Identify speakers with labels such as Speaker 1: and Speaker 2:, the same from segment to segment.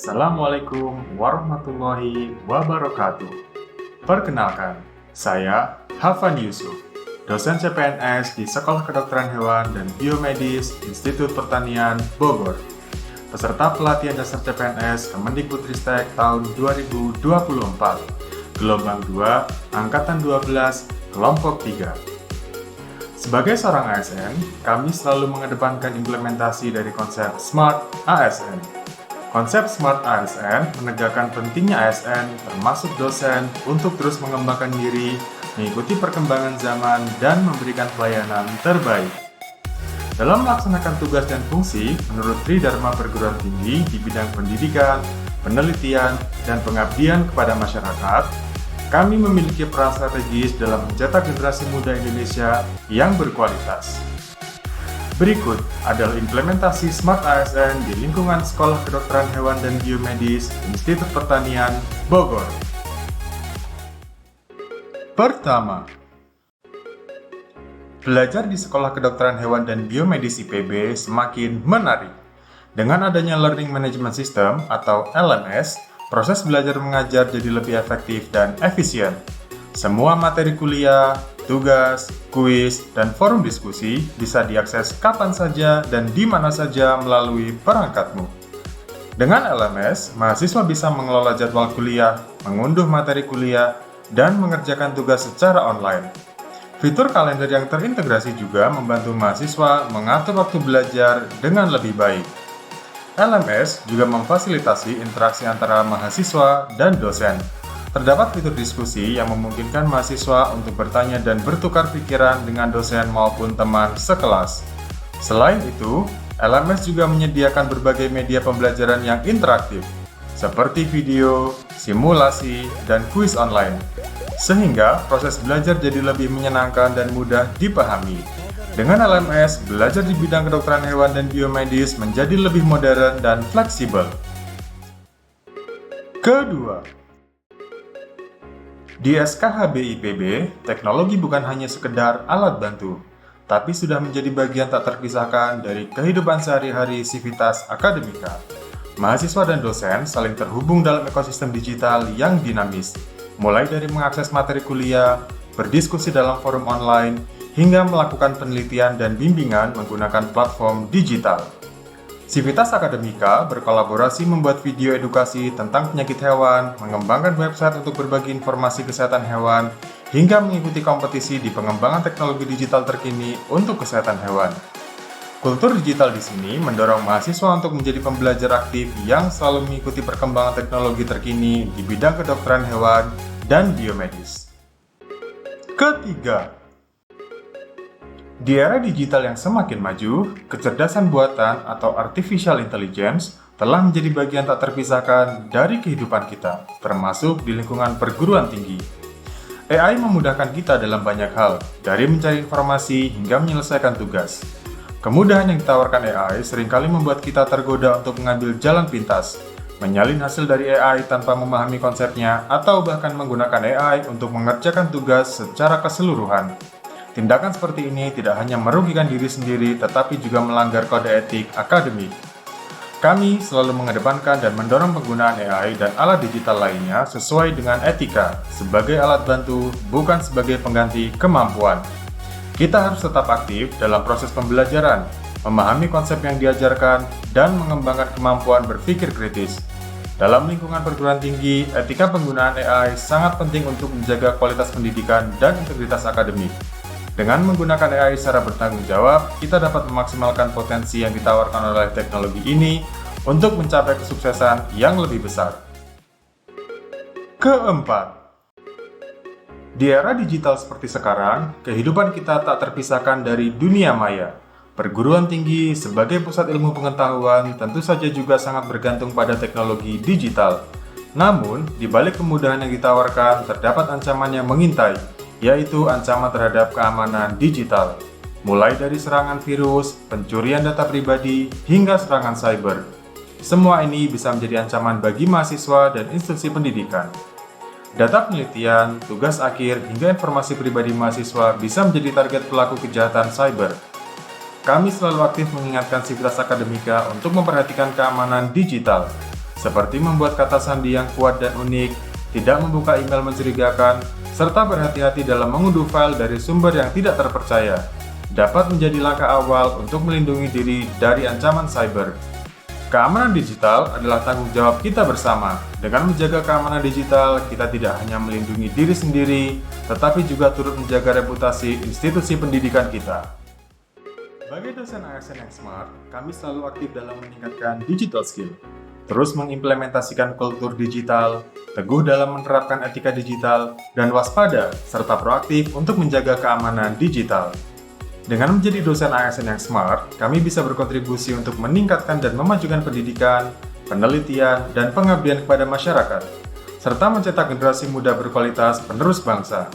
Speaker 1: Assalamualaikum warahmatullahi wabarakatuh. Perkenalkan, saya Hafan Yusuf, dosen CPNS di Sekolah Kedokteran Hewan dan Biomedis Institut Pertanian Bogor. Peserta pelatihan dasar CPNS Kemendikbudristek tahun 2024, Gelombang 2, Angkatan 12, Kelompok 3. Sebagai seorang ASN, kami selalu mengedepankan implementasi dari konsep Smart ASN. Konsep Smart ASN menegakkan pentingnya ASN, termasuk dosen, untuk terus mengembangkan diri, mengikuti perkembangan zaman, dan memberikan pelayanan terbaik. Dalam melaksanakan tugas dan fungsi, menurut Tridharma Perguruan Tinggi di bidang pendidikan, penelitian, dan pengabdian kepada masyarakat, kami memiliki peran strategis dalam mencetak generasi muda Indonesia yang berkualitas. Berikut adalah implementasi Smart ASN di lingkungan Sekolah Kedokteran Hewan dan Biomedis Institut Pertanian Bogor. Pertama, belajar di Sekolah Kedokteran Hewan dan Biomedis IPB semakin menarik. Dengan adanya Learning Management System atau LMS, proses belajar mengajar jadi lebih efektif dan efisien. Semua materi kuliah, tugas, kuis, dan forum diskusi bisa diakses kapan saja dan di mana saja melalui perangkatmu. Dengan LMS, mahasiswa bisa mengelola jadwal kuliah, mengunduh materi kuliah, dan mengerjakan tugas secara online. Fitur kalender yang terintegrasi juga membantu mahasiswa mengatur waktu belajar dengan lebih baik. LMS juga memfasilitasi interaksi antara mahasiswa dan dosen. Terdapat fitur diskusi yang memungkinkan mahasiswa untuk bertanya dan bertukar pikiran dengan dosen maupun teman sekelas. Selain itu, LMS juga menyediakan berbagai media pembelajaran yang interaktif, seperti video, simulasi, dan kuis online, sehingga proses belajar jadi lebih menyenangkan dan mudah dipahami. Dengan LMS, belajar di bidang kedokteran hewan dan biomedis menjadi lebih modern dan fleksibel. Kedua, di SKHB IPB, teknologi bukan hanya sekedar alat bantu, tapi sudah menjadi bagian tak terpisahkan dari kehidupan sehari-hari Sivitas Akademika. Mahasiswa dan dosen saling terhubung dalam ekosistem digital yang dinamis, mulai dari mengakses materi kuliah, berdiskusi dalam forum online, hingga melakukan penelitian dan bimbingan menggunakan platform digital. Sivitas Akademika berkolaborasi membuat video edukasi tentang penyakit hewan, mengembangkan website untuk berbagi informasi kesehatan hewan, hingga mengikuti kompetisi di pengembangan teknologi digital terkini untuk kesehatan hewan. Kultur digital di sini mendorong mahasiswa untuk menjadi pembelajar aktif yang selalu mengikuti perkembangan teknologi terkini di bidang kedokteran hewan dan biomedis. Ketiga, di era digital yang semakin maju, kecerdasan buatan atau artificial intelligence telah menjadi bagian tak terpisahkan dari kehidupan kita, termasuk di lingkungan perguruan tinggi. AI memudahkan kita dalam banyak hal, dari mencari informasi hingga menyelesaikan tugas. Kemudahan yang ditawarkan AI seringkali membuat kita tergoda untuk mengambil jalan pintas, menyalin hasil dari AI tanpa memahami konsepnya, atau bahkan menggunakan AI untuk mengerjakan tugas secara keseluruhan. Tindakan seperti ini tidak hanya merugikan diri sendiri, tetapi juga melanggar kode etik akademik. Kami selalu mengedepankan dan mendorong penggunaan AI dan alat digital lainnya sesuai dengan etika, sebagai alat bantu, bukan sebagai pengganti kemampuan. Kita harus tetap aktif dalam proses pembelajaran, memahami konsep yang diajarkan, dan mengembangkan kemampuan berpikir kritis. Dalam lingkungan perguruan tinggi, etika penggunaan AI sangat penting untuk menjaga kualitas pendidikan dan integritas akademik. Dengan menggunakan AI secara bertanggung jawab, kita dapat memaksimalkan potensi yang ditawarkan oleh teknologi ini untuk mencapai kesuksesan yang lebih besar. Keempat, di era digital seperti sekarang, kehidupan kita tak terpisahkan dari dunia maya. Perguruan tinggi sebagai pusat ilmu pengetahuan tentu saja juga sangat bergantung pada teknologi digital. Namun, di balik kemudahan yang ditawarkan, terdapat ancaman yang mengintai, yaitu ancaman terhadap keamanan digital, mulai dari serangan virus, pencurian data pribadi, hingga serangan cyber. Semua ini bisa menjadi ancaman bagi mahasiswa dan institusi pendidikan. Data penelitian, tugas akhir, hingga informasi pribadi mahasiswa bisa menjadi target pelaku kejahatan cyber. Kami selalu aktif mengingatkan Sivitas Akademika untuk memperhatikan keamanan digital. seperti membuat kata sandi yang kuat dan unik, tidak membuka email mencurigakan, serta berhati-hati dalam mengunduh file dari sumber yang tidak terpercaya, dapat menjadi langkah awal untuk melindungi diri dari ancaman cyber. Keamanan digital adalah tanggung jawab kita bersama. Dengan menjaga keamanan digital, kita tidak hanya melindungi diri sendiri, tetapi juga turut menjaga reputasi institusi pendidikan kita. Sebagai dosen ASN yang smart, kami selalu aktif dalam meningkatkan digital skill, terus mengimplementasikan kultur digital, teguh dalam menerapkan etika digital, dan waspada serta proaktif untuk menjaga keamanan digital. Dengan menjadi dosen ASN yang smart, kami bisa berkontribusi untuk meningkatkan dan memajukan pendidikan, penelitian, dan pengabdian kepada masyarakat, serta mencetak generasi muda berkualitas penerus bangsa.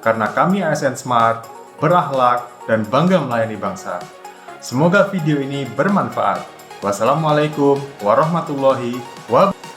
Speaker 1: Karena kami ASN smart, berakhlak, dan bangga melayani bangsa. Semoga video ini bermanfaat. Wassalamualaikum warahmatullahi wabarakatuh.